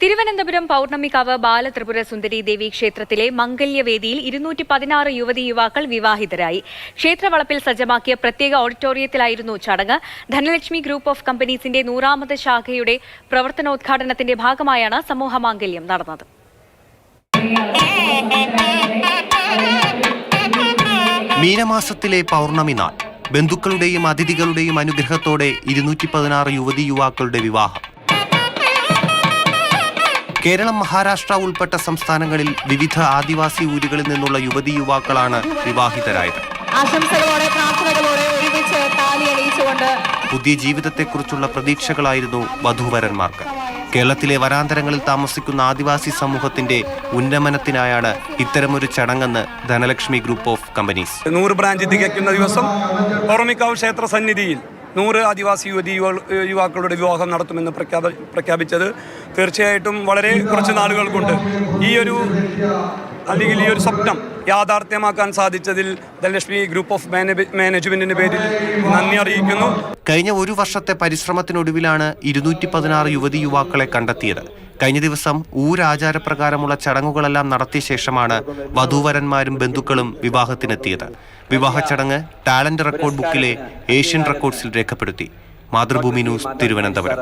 തിരുവനന്തപുരം പൗർണമിക്കാവ് ബാലത്രിപുര സുന്ദരി ദേവി ക്ഷേത്രത്തിലെ മംഗല്യവേദിയിൽ 216 യുവതി യുവാക്കൾ വിവാഹിതരായി. ക്ഷേത്രവളപ്പിൽ സജ്ജമാക്കിയ പ്രത്യേക ഓഡിറ്റോറിയത്തിലായിരുന്നു ചടങ്ങ്. ധനലക്ഷ്മി ഗ്രൂപ്പ് ഓഫ് കമ്പനീസിന്റെ 100ാമത് ശാഖയുടെ പ്രവർത്തനോദ്ഘാടനത്തിന്റെ ഭാഗമായാണ് സമൂഹമാംഗല്യം നടന്നത്. മീനമാസത്തിലെ പൗർണമി നാൾ ബന്ധുക്കളുടെയും അതിഥികളുടെയും അനുഗ്രഹത്തോടെ 216 യുവതി യുവാക്കളുടെ വിവാഹം. കേരളം, മഹാരാഷ്ട്ര ഉൾപ്പെട്ട സംസ്ഥാനങ്ങളിൽ വിവിധ ആദിവാസി ഊരുകളിൽ നിന്നുള്ള യുവതി യുവാക്കളാണ് വിവാഹിതരായത്. ആശംസകളോടെ, പ്രാർത്ഥനകളോടെ ഒരുമിച്ച് താലിയണിയിച്ചുകൊണ്ട് പുതിയ ജീവിതത്തെക്കുറിച്ചുള്ള പ്രതീക്ഷകളായിരുന്നു വധൂവരന്മാർക്ക്. കേരളത്തിലെ വനാന്തരങ്ങളിൽ താമസിക്കുന്ന ആദിവാസി സമൂഹത്തിന്റെ ഉന്നമനത്തിനായാണ് ഇത്തരമൊരു ചടങ്ങെന്ന് Dhanalakshmi group of companies. 100 branch തികയ്ക്കുന്ന ദിവസം പൗർണമിക്കാവ് ക്ഷേത്ര സന്നിധിയിൽ 100 ആദിവാസി യുവാക്കളുടെ വിവാഹം നടത്തുമെന്ന് പ്രഖ്യാപിച്ചത് തീർച്ചയായിട്ടും വളരെ കുറച്ച് നാളുകൾ കൊണ്ട് ഈ ഒരു സ്വപ്നം യാഥാർത്ഥ്യമാക്കാൻ സാധിച്ചതിൽ ധനലക്ഷ്മി ഗ്രൂപ്പ് ഓഫ് മാനേജ്മെന്റിന്റെ പേരിൽ നന്ദി അറിയിക്കുന്നു. കഴിഞ്ഞ ഒരു വർഷത്തെ പരിശ്രമത്തിനൊടുവിലാണ് 216 യുവതി യുവാക്കളെ കണ്ടെത്തിയത്. കഴിഞ്ഞ ദിവസം ഊരാചാരപ്രകാരമുള്ള ചടങ്ങുകളെല്ലാം നടത്തിയ ശേഷമാണ് വധൂവരന്മാരും ബന്ധുക്കളും വിവാഹത്തിനെത്തിയത്. വിവാഹ ചടങ്ങ് ടാലന്റ് റെക്കോർഡ് ബുക്കിലെ ഏഷ്യൻ റെക്കോർഡ്സിൽ രേഖപ്പെടുത്തി. മാതൃഭൂമി ന്യൂസ്, തിരുവനന്തപുരം.